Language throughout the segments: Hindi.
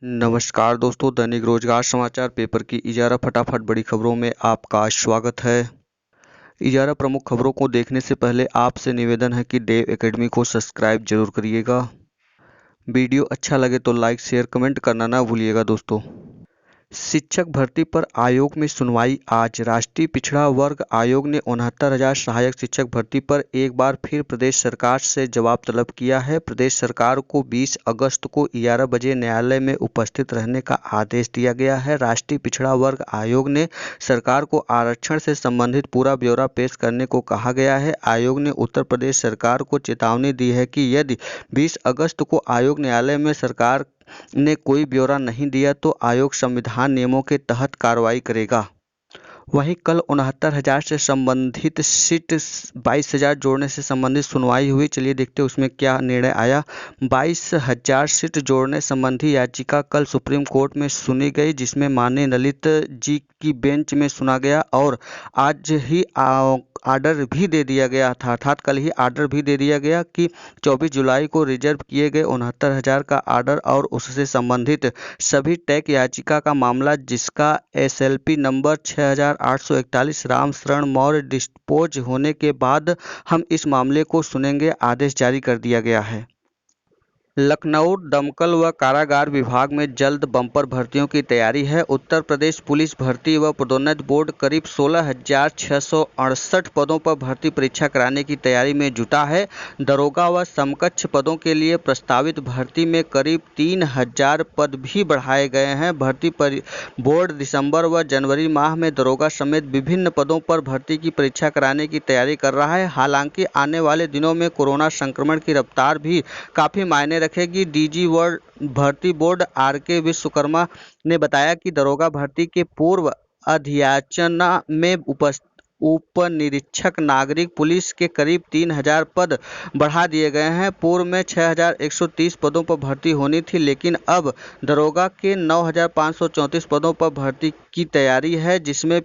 नमस्कार दोस्तों, दैनिक रोजगार समाचार पेपर की इजारा फटाफट बड़ी खबरों में आपका स्वागत है। इजारा प्रमुख खबरों को देखने से पहले आपसे निवेदन है कि डेव एकेडमी को सब्सक्राइब जरूर करिएगा। वीडियो अच्छा लगे तो लाइक शेयर कमेंट करना ना भूलिएगा दोस्तों। शिक्षक भर्ती पर आयोग में सुनवाई आज। राष्ट्रीय पिछड़ा वर्ग आयोग ने 69,000 सहायक शिक्षक भर्ती पर एक बार फिर प्रदेश सरकार से जवाब तलब किया है। प्रदेश सरकार को 20 अगस्त को 11 बजे न्यायालय में उपस्थित रहने का आदेश दिया गया है। राष्ट्रीय पिछड़ा वर्ग आयोग ने सरकार को आरक्षण से संबंधित पूरा ब्यौरा पेश करने को कहा गया है। आयोग ने उत्तर प्रदेश सरकार को चेतावनी दी है कि यदि 20 अगस्त को आयोग न्यायालय में सरकार ने कोई ब्यौरा नहीं दिया तो आयोग संविधान नियमों के तहत कार्रवाई करेगा। वहीं कल 69,000 से संबंधित सीट 22,000 जोड़ने से संबंधित सुनवाई हुई। चलिए देखते हैं उसमें क्या निर्णय आया। 22,000 सीट जोड़ने संबंधी याचिका कल सुप्रीम कोर्ट में सुनी गई, जिसमें माननीय ललित जी की बेंच में सुना गया और आज ही आर्डर भी दे दिया गया था, अर्थात कल ही आर्डर भी दे दिया गया कि 24 जुलाई को रिजर्व किए गए 69,000 का आर्डर और उससे संबंधित सभी टैग याचिका का मामला, जिसका SLP नंबर 6841 राम शरण मौर्य डिस्पोज होने के बाद हम इस मामले को सुनेंगे, आदेश जारी कर दिया गया है। लखनऊ दमकल व कारागार विभाग में जल्द बम्पर भर्तियों की तैयारी है। उत्तर प्रदेश पुलिस भर्ती व पदोन्नति बोर्ड करीब 16,668 पदों पर भर्ती परीक्षा कराने की तैयारी में जुटा है। दरोगा व समकक्ष पदों के लिए प्रस्तावित भर्ती में करीब 3,000 पद भी बढ़ाए गए हैं। भर्ती बोर्ड दिसंबर व जनवरी माह में दरोगा समेत विभिन्न पदों पर भर्ती की परीक्षा कराने की तैयारी कर रहा है। हालांकि आने वाले दिनों में कोरोना संक्रमण की रफ्तार भी काफ़ी मायने रखेगी। DG भर्ती बोर्ड RK विश्वकर्मा ने बताया कि दरोगा भर्ती के पूर्व अध्याचना में उप निरीक्षक नागरिक पुलिस के करीब 3,000 पद बढ़ा दिए गए हैं। पूर्व में 6,130 पदों पर भर्ती होनी थी, लेकिन अब दरोगा के 9,534 पदों पर भर्ती की तैयारी है, जिसमें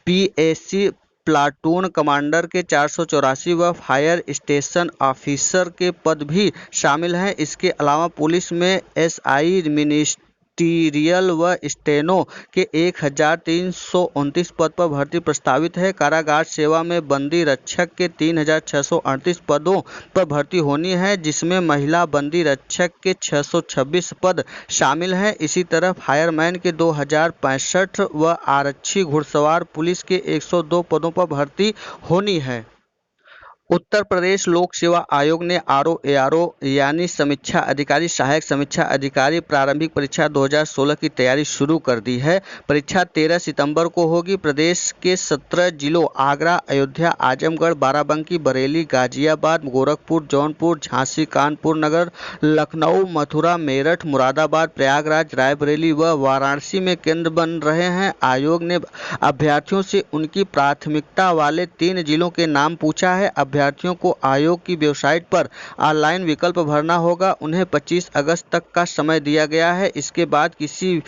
PAC प्लाटून कमांडर के 484 व फायर स्टेशन ऑफिसर के पद भी शामिल हैं। इसके अलावा पुलिस में SI मिनिस्टीरियल व स्टेनो के 1,329 पद पर भर्ती प्रस्तावित है। कारागार सेवा में बंदी रक्षक के 3,638 पदों पर भर्ती होनी है, जिसमें महिला बंदी रक्षक के 626 पद शामिल हैं। इसी तरह फायरमैन के 2,065 व आरक्षी घुड़सवार पुलिस के 102 पदों पर भर्ती होनी है। उत्तर प्रदेश लोक सेवा आयोग ने RO-ARO यानी समीक्षा अधिकारी सहायक समीक्षा अधिकारी प्रारंभिक परीक्षा 2016 की तैयारी शुरू कर दी है। परीक्षा 13 सितंबर को होगी। प्रदेश के 17 जिलों आगरा, अयोध्या, आजमगढ़, बाराबंकी, बरेली, गाजियाबाद, गोरखपुर, जौनपुर, झांसी, कानपुर नगर, लखनऊ, मथुरा, मेरठ, मुरादाबाद, प्रयागराज, रायबरेली व वाराणसी में केंद्र बन रहे हैं। आयोग ने अभ्यर्थियों से उनकी प्राथमिकता वाले 3 जिलों के नाम पूछा है। अभ्यर्थियों को आयोग की वेबसाइट पर ऑनलाइन विकल्प भरना होगा। उन्हें 25 अगस्त तक का समय दिया गया है। इसके बाद किसी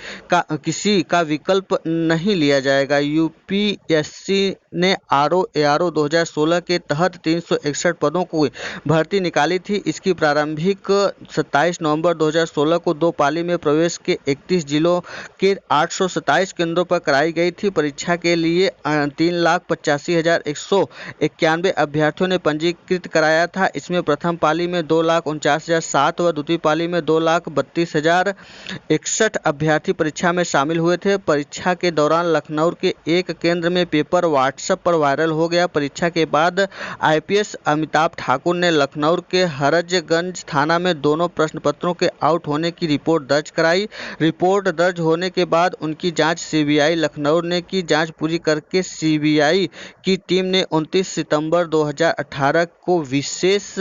का विकल्प नहीं लिया जाएगा। UPSC ने RO-ARO 2016 के तहत 361 पदों को भर्ती निकाली थी। इसकी प्रारंभिक 27 नवंबर 2016 को 2 पाली में प्रवेश के 31 जिलों के 827 केंद्रों पर कराई गई थी। परीक्षा के लिए 3,85,191 अभ्यर्थियों ने पंजीकृत कराया था। इसमें प्रथम पाली में 2,49,007 व द्वितीय पाली में 2,32,061 अभ्यर्थी परीक्षा में शामिल हुए थे। परीक्षा के दौरान लखनऊ के एक केंद्र में पेपर व्हाट्सएप पर वायरल हो गया। परीक्षा के बाद IPS अमिताभ ठाकुर ने लखनऊ के हरजगंज थाना में दोनों प्रश्न पत्रों के आउट होने की रिपोर्ट दर्ज कराई। रिपोर्ट दर्ज होने के बाद उनकी जांच CBI लखनऊ ने की। जांच पूरी करके CBI की टीम ने 29 सितंबर 2018 को विशेष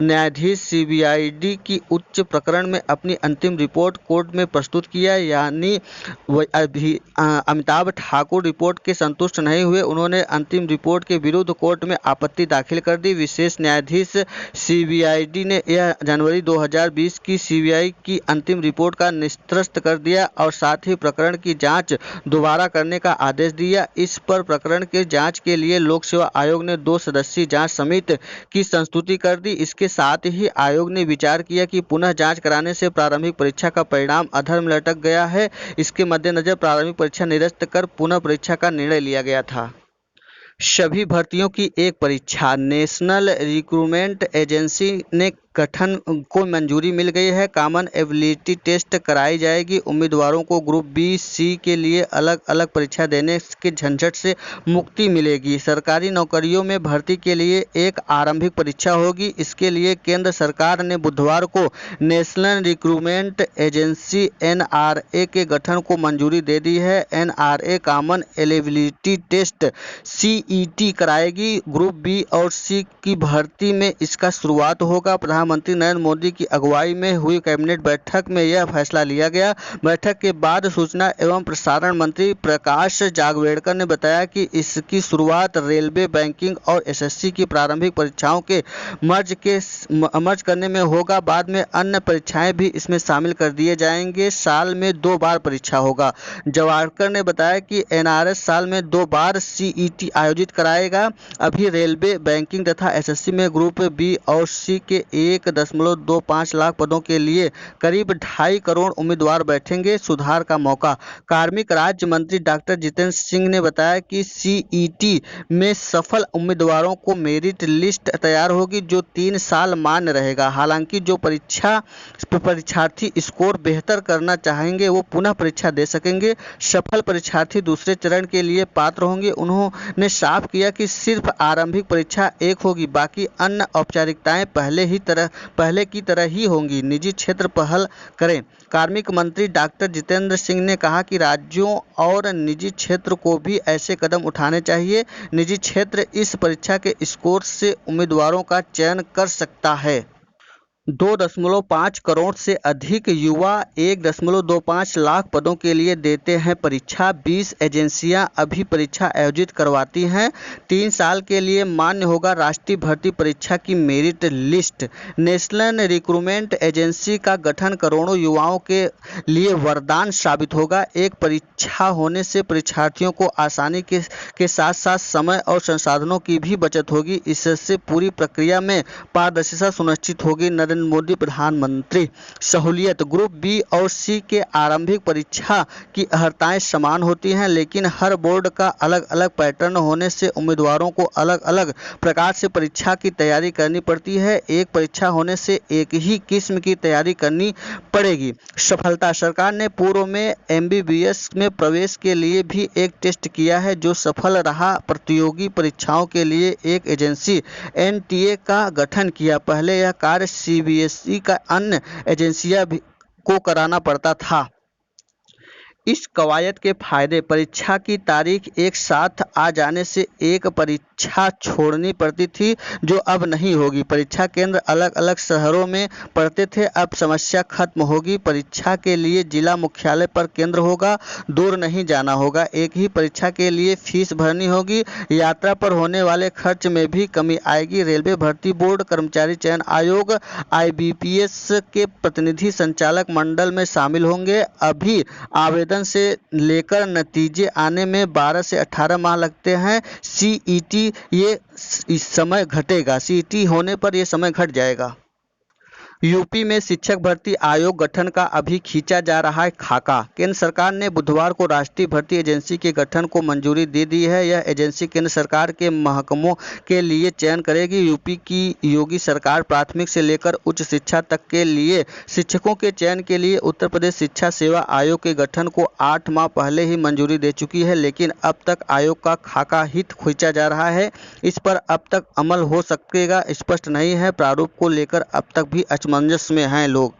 न्यायाधीश CBID की उच्च प्रकरण में अपनी अंतिम रिपोर्ट कोर्ट में प्रस्तुत किया। यानी अमिताभ ठाकुर रिपोर्ट के संतुष्ट नहीं हुए। उन्होंने अंतिम रिपोर्ट के विरुद्ध कोर्ट में आपत्ति दाखिल कर दी। विशेष न्यायाधीश CBID ने यह जनवरी 2020 की CBI की अंतिम रिपोर्ट का निरस्त कर दिया और साथ ही प्रकरण की जांच दोबारा करने का आदेश दिया। इस पर प्रकरण के जांच के लिए लोक सेवा आयोग ने 2 सदस्यीय जांच समिति की संस्तुति कर दी। इसके साथ ही आयोग ने विचार किया कि पुनः जांच कराने से प्रारंभिक परीक्षा का परिणाम अधर में लटक गया है। इसके मद्देनजर प्रारंभिक परीक्षा निरस्त कर पुनः परीक्षा का निर्णय लिया गया था। सभी भर्तियों की एक परीक्षा। नेशनल रिक्रूटमेंट एजेंसी ने गठन को मंजूरी मिल गई है। कॉमन एबिलिटी टेस्ट कराई जाएगी। उम्मीदवारों को ग्रुप बी सी के लिए अलग अलग परीक्षा देने के झंझट से मुक्ति मिलेगी। सरकारी नौकरियों में भर्ती के लिए एक आरंभिक परीक्षा होगी। इसके लिए केंद्र सरकार ने बुधवार को नेशनल रिक्रूटमेंट एजेंसी NRA के गठन को मंजूरी दे दी है। NRA common eligibility test CET कराएगी। ग्रुप बी और सी की भर्ती में इसका शुरुआत होगा। प्रधानमंत्री नरेंद्र मोदी की अगुवाई में हुई कैबिनेट बैठक में यह फैसला लिया गया। बैठक के बाद सूचना एवं प्रसारण मंत्री प्रकाश जावड़ेकर ने बताया कि इसकी शुरुआत रेलवे, बैंकिंग और SSC की प्रारंभिक परीक्षाओं के मर्ज करने में होगा। बाद में अन्य परीक्षाएं भी इसमें शामिल कर दिए जाएंगे। साल में 2 बार परीक्षा होगा। जावड़ेकर ने बताया कि NRS साल में 2 बार CET आयोजित कराएगा। अभी रेलवे, बैंकिंग तथा SSC में ग्रुप बी और सी के 1.25 लाख पदों के लिए करीब 2.5 करोड़ उम्मीदवार बैठेंगे। सुधार का मौका। कार्मिक राज्य मंत्री डॉक्टर जितेंद्र सिंह ने बताया कि CET में सफल उम्मीदवारों को मेरिट लिस्ट तैयार होगी जो 3 साल मान्य रहेगा। हालांकि जो परीक्षार्थी स्कोर बेहतर करना चाहेंगे वो पुनः परीक्षा दे सकेंगे। सफल परीक्षार्थी दूसरे चरण के लिए पात्र होंगे। उन्होंने साफ किया कि सिर्फ आरंभिक परीक्षा एक होगी, बाकी अन्य औपचारिकताएं पहले की तरह ही होंगी। निजी क्षेत्र पहल करें। कार्मिक मंत्री डॉक्टर जितेंद्र सिंह ने कहा कि राज्यों और निजी क्षेत्र को भी ऐसे कदम उठाने चाहिए। निजी क्षेत्र इस परीक्षा के स्कोर से उम्मीदवारों का चयन कर सकता है। 2.5 करोड़ से अधिक युवा 1.25 लाख पदों के लिए देते हैं परीक्षा। 20 एजेंसियां अभी परीक्षा आयोजित करवाती हैं। 3 साल के लिए मान्य होगा राष्ट्रीय भर्ती परीक्षा की merit list. National recruitment agency का गठन करोड़ों युवाओं के लिए वरदान साबित होगा। एक परीक्षा होने से परीक्षार्थियों को आसानी के साथ साथ समय और संसाधनों की भी बचत होगी। इससे पूरी प्रक्रिया में पारदर्शिता सुनिश्चित होगी। नरेंद्र मोदी प्रधानमंत्री। सहूलियत। ग्रुप बी और सी के आरंभिक परीक्षा की अर्हताएं समान होती हैं, लेकिन हर बोर्ड का अलग अलग पैटर्न होने से उम्मीदवारों को अलग अलग प्रकार से परीक्षा की तैयारी करनी पड़ती है। एक परीक्षा होने से एक ही किस्म की तैयारी करनी पड़ेगी। सफलता। सरकार ने पूर्व में MBBS में प्रवेश के लिए भी एक टेस्ट किया है जो सफल रहा। प्रतियोगी परीक्षाओं के लिए एक एजेंसी NTA का गठन किया। पहले यह कार्य CBSE का अन्य एजेंसियां को कराना पड़ता था। इस कवायद के फायदे। परीक्षा की तारीख एक साथ आ जाने से एक परीक्षा छोड़नी पड़ती थी जो अब नहीं होगी। परीक्षा केंद्र अलग अलग शहरों में पड़ते थे, अब समस्या खत्म होगी। परीक्षा के लिए जिला मुख्यालय पर केंद्र होगा, दूर नहीं जाना होगा। एक ही परीक्षा के लिए फीस भरनी होगी। यात्रा पर होने वाले खर्च में भी कमी आएगी। रेलवे भर्ती बोर्ड, कर्मचारी चयन आयोग, IBPS के प्रतिनिधि संचालक मंडल में शामिल होंगे। अभी आवेदन से लेकर नतीजे आने में 12 से 18 माह लगते हैं। CET ये समय घटेगा। CET होने पर यह समय घट जाएगा। यूपी में शिक्षक भर्ती आयोग गठन का अभी खींचा जा रहा है खाका। केंद्र सरकार ने बुधवार को राष्ट्रीय भर्ती एजेंसी के गठन को मंजूरी दे दी है। यह एजेंसी केंद्र सरकार के महकमों के लिए चयन करेगी। यूपी की योगी सरकार प्राथमिक से लेकर उच्च शिक्षा तक के लिए शिक्षकों के चयन के लिए उत्तर प्रदेश शिक्षा सेवा आयोग के गठन को 8 माह पहले ही मंजूरी दे चुकी है, लेकिन अब तक आयोग का खाका हित खींचा जा रहा है। इस पर अब तक अमल हो सकेगा स्पष्ट नहीं है। प्रारूप को लेकर अब तक भी असमंजस में हैं लोग।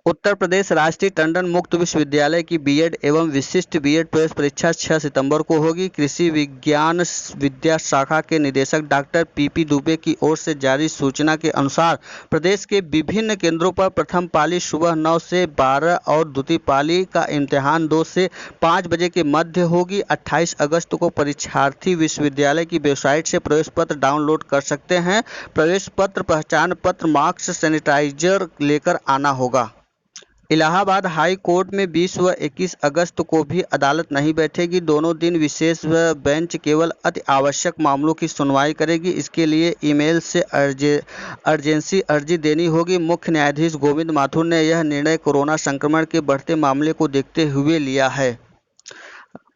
उत्तर प्रदेश राष्ट्रीय टंडन मुक्त विश्वविद्यालय की बीएड एवं विशिष्ट बीएड प्रवेश परीक्षा 6 सितंबर को होगी। कृषि विज्ञान विद्या शाखा के निदेशक डॉक्टर PP दुबे की ओर से जारी सूचना के अनुसार प्रदेश के विभिन्न केंद्रों पर प्रथम पाली सुबह 9 से 12 और द्वितीय पाली का इम्तिहान 2 से 5 बजे के मध्य होगी। 28 अगस्त को परीक्षार्थी विश्वविद्यालय की वेबसाइट से प्रवेश पत्र डाउनलोड कर सकते हैं। प्रवेश पत्र, पहचान पत्र, मार्क्स, सैनिटाइजर लेकर आना होगा। इलाहाबाद हाई कोर्ट में 20 व 21 अगस्त को भी अदालत नहीं बैठेगी। दोनों दिन विशेष बेंच केवल अति आवश्यक मामलों की सुनवाई करेगी। इसके लिए ईमेल से अर्जेंसी अर्जी देनी होगी। मुख्य न्यायाधीश गोविंद माथुर ने यह निर्णय कोरोना संक्रमण के बढ़ते मामले को देखते हुए लिया है।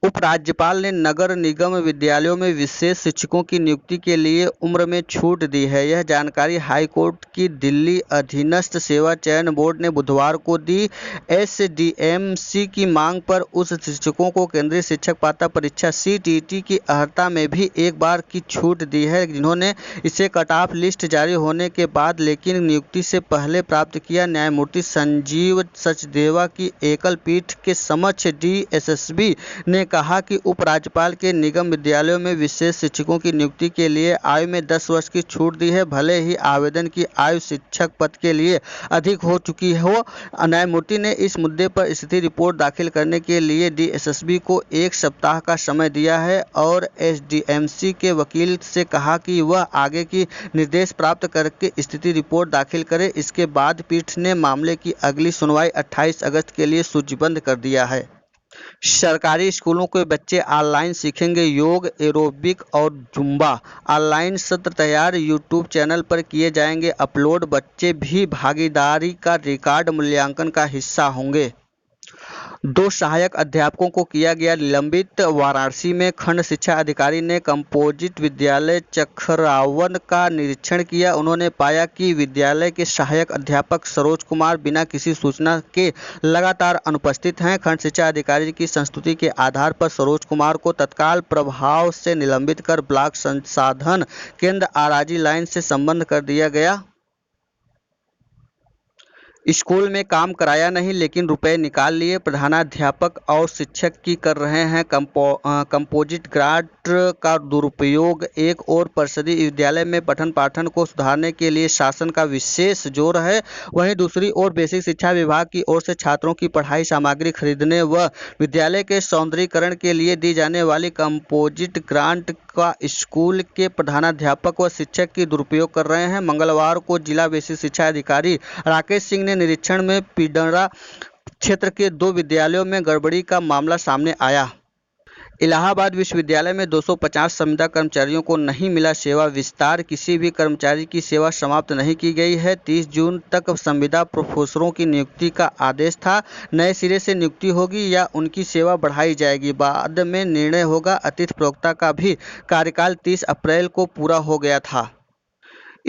उपराज्यपाल ने नगर निगम विद्यालयों में विशेष शिक्षकों की नियुक्ति के लिए उम्र में छूट दी है। यह जानकारी हाईकोर्ट की दिल्ली अधीनस्थ सेवा चयन बोर्ड ने बुधवार को दी। एसडीएमसी की मांग पर उस शिक्षकों को केंद्रीय शिक्षक पात्रता परीक्षा सीटीईटी की अर्हता में भी एक बार की छूट दी है, जिन्होंने इसे कट ऑफ लिस्ट जारी होने के बाद लेकिन नियुक्ति से पहले प्राप्त किया। न्यायमूर्ति संजीव सचदेवा की एकल पीठ के समक्ष डीएसएसबी ने कहा कि उपराज्यपाल के निगम विद्यालयों में विशेष शिक्षकों की नियुक्ति के लिए आयु में 10 वर्ष की छूट दी है, भले ही आवेदन की आयु शिक्षक पद के लिए अधिक हो चुकी हो। न्यायमूर्ति ने इस मुद्दे पर स्थिति रिपोर्ट दाखिल करने के लिए डीएसएसबी को 1 सप्ताह का समय दिया है और एसडीएमसी के वकील से कहा कि वह आगे की निर्देश प्राप्त करके स्थिति रिपोर्ट दाखिल करे। इसके बाद पीठ ने मामले की अगली सुनवाई 28 अगस्त के लिए सूचीबद्ध कर दिया है। सरकारी स्कूलों के बच्चे ऑनलाइन सीखेंगे योग, एरोबिक और जुम्बा। ऑनलाइन सत्र तैयार यूट्यूब चैनल पर किए जाएंगे अपलोड। बच्चे भी भागीदारी का रिकॉर्ड मूल्यांकन का हिस्सा होंगे। 2 सहायक अध्यापकों को किया गया निलंबित। वाराणसी में खंड शिक्षा अधिकारी ने कंपोजिट विद्यालय चखरावन का निरीक्षण किया। उन्होंने पाया कि विद्यालय के सहायक अध्यापक सरोज कुमार बिना किसी सूचना के लगातार अनुपस्थित हैं। खंड शिक्षा अधिकारी की संस्तुति के आधार पर सरोज कुमार को तत्काल प्रभाव से निलंबित कर ब्लॉक संसाधन केंद्र आराजी लाइन से संबद्ध कर दिया गया। स्कूल में काम कराया नहीं लेकिन रुपए निकाल लिए। प्रधानाध्यापक और शिक्षक की कर रहे हैं कंपोजिट ग्रांट का दुरुपयोग। एक और परिषदीय विद्यालय में पठन पाठन को सुधारने के लिए शासन का विशेष जोर है, वहीं दूसरी ओर बेसिक शिक्षा विभाग की ओर से छात्रों की पढ़ाई सामग्री खरीदने व विद्यालय के सौंदर्यीकरण के लिए दी जाने वाली कंपोजिट ग्रांट का स्कूल के प्रधानाध्यापक व शिक्षक की दुरुपयोग कर रहे हैं। मंगलवार को जिला बेसिक शिक्षा अधिकारी राकेश सिंह ने निरीक्षण में पिंडरा क्षेत्र के 2 विद्यालयों में गड़बड़ी का मामला सामने आया। इलाहाबाद विश्वविद्यालय में 250 संविदा कर्मचारियों को नहीं मिला सेवा विस्तार। किसी भी कर्मचारी की सेवा समाप्त नहीं की गई है। 30 जून तक संविदा प्रोफेसरों की नियुक्ति का आदेश था। नए सिरे से नियुक्ति होगी या उनकी सेवा बढ़ाई जाएगी, बाद में निर्णय होगा। अतिथि प्रवक्ता का भी कार्यकाल 30 अप्रैल को पूरा हो गया था।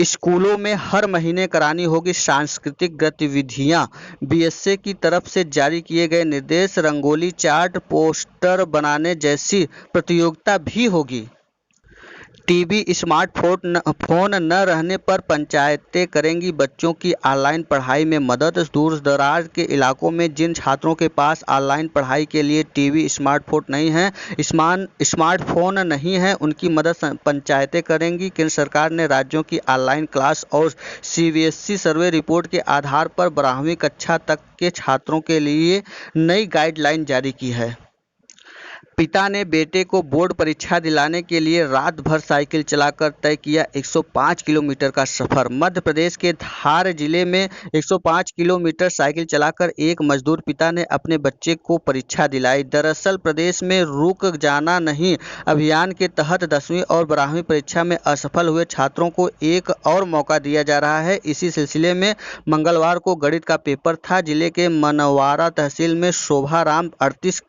स्कूलों में हर महीने करानी होगी सांस्कृतिक गतिविधियां। बीएसए की तरफ से जारी किए गए निर्देश। रंगोली, चार्ट, पोस्टर बनाने जैसी प्रतियोगिता भी होगी। टीवी, स्मार्टफोन न रहने पर पंचायतें करेंगी बच्चों की ऑनलाइन पढ़ाई में मदद। दूर दराज के इलाकों में जिन छात्रों के पास ऑनलाइन पढ़ाई के लिए टीवी, स्मार्टफोन नहीं है, उनकी मदद पंचायतें करेंगी। केंद्र सरकार ने राज्यों की ऑनलाइन क्लास और सीबीएसई सर्वे रिपोर्ट के आधार पर 12वीं कक्षा तक के छात्रों के लिए नई गाइडलाइन जारी की है। पिता ने बेटे को बोर्ड परीक्षा दिलाने के लिए रात भर साइकिल चलाकर तय किया 105 किलोमीटर का सफर। मध्य प्रदेश के धार जिले में 105 किलोमीटर साइकिल चलाकर एक मजदूर पिता ने अपने बच्चे को परीक्षा दिलाई। दरअसल प्रदेश में रुक जाना नहीं अभियान के तहत 10वीं और 12वीं परीक्षा में असफल हुए छात्रों को एक और मौका दिया जा रहा है। इसी सिलसिले में मंगलवार को गणित का पेपर था। जिले के मनवारा तहसील में शोभा राम 38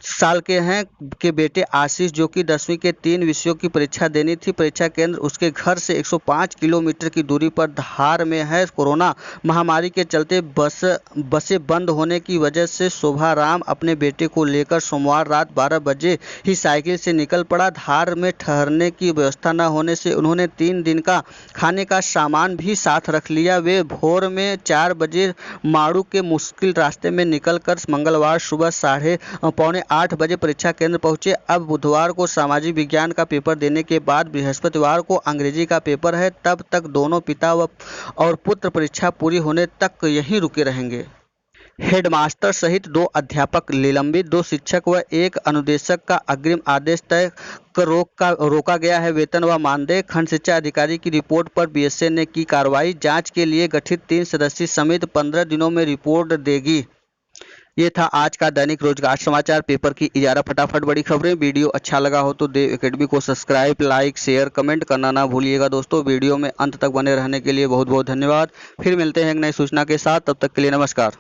साल के हैं के बेटे आशीष, जो कि 10वीं के 3 विषयों की परीक्षा देनी थी। परीक्षा केंद्र उसके घर से 105 किलोमीटर की दूरी पर धार में है। कोरोना महामारी के चलते बसें बंद होने की वजह से शोभा राम अपने बेटे को लेकर सोमवार रात 12 बजे ही साइकिल से निकल पड़ा। धार में ठहरने की व्यवस्था न होने से उन्होंने 3 दिन का खाने का सामान भी साथ रख लिया। वे भोर में 4 बजे माड़ू के मुश्किल रास्ते में निकलकर मंगलवार सुबह 7:45 बजे परीक्षा केंद्र पहुंचे। अब बुधवार को सामाजिक विज्ञान का पेपर देने के बाद बृहस्पतिवार को अंग्रेजी का पेपर है। तब तक दोनों पिता और पुत्र परीक्षा पूरी होने तक यहीं रुके रहेंगे। हेडमास्टर सहित 2 अध्यापक निलंबित, 2 शिक्षक व 1 अनुदेशक का अग्रिम आदेश तक रोका गया है। वेतन व मानदेय। खंड शिक्षा अधिकारी की रिपोर्ट पर बीएसए ने की कार्रवाई। जांच के लिए गठित 3 सदस्यीय समिति 15 दिनों में रिपोर्ट देगी। ये था आज का दैनिक रोजगार समाचार पेपर की इजारा फटाफट बड़ी खबरें। वीडियो अच्छा लगा हो तो देव एकेडमी को सब्सक्राइब, लाइक, शेयर, कमेंट करना ना भूलिएगा दोस्तों। वीडियो में अंत तक बने रहने के लिए बहुत बहुत धन्यवाद। फिर मिलते हैं एक नई सूचना के साथ, तब तक के लिए नमस्कार।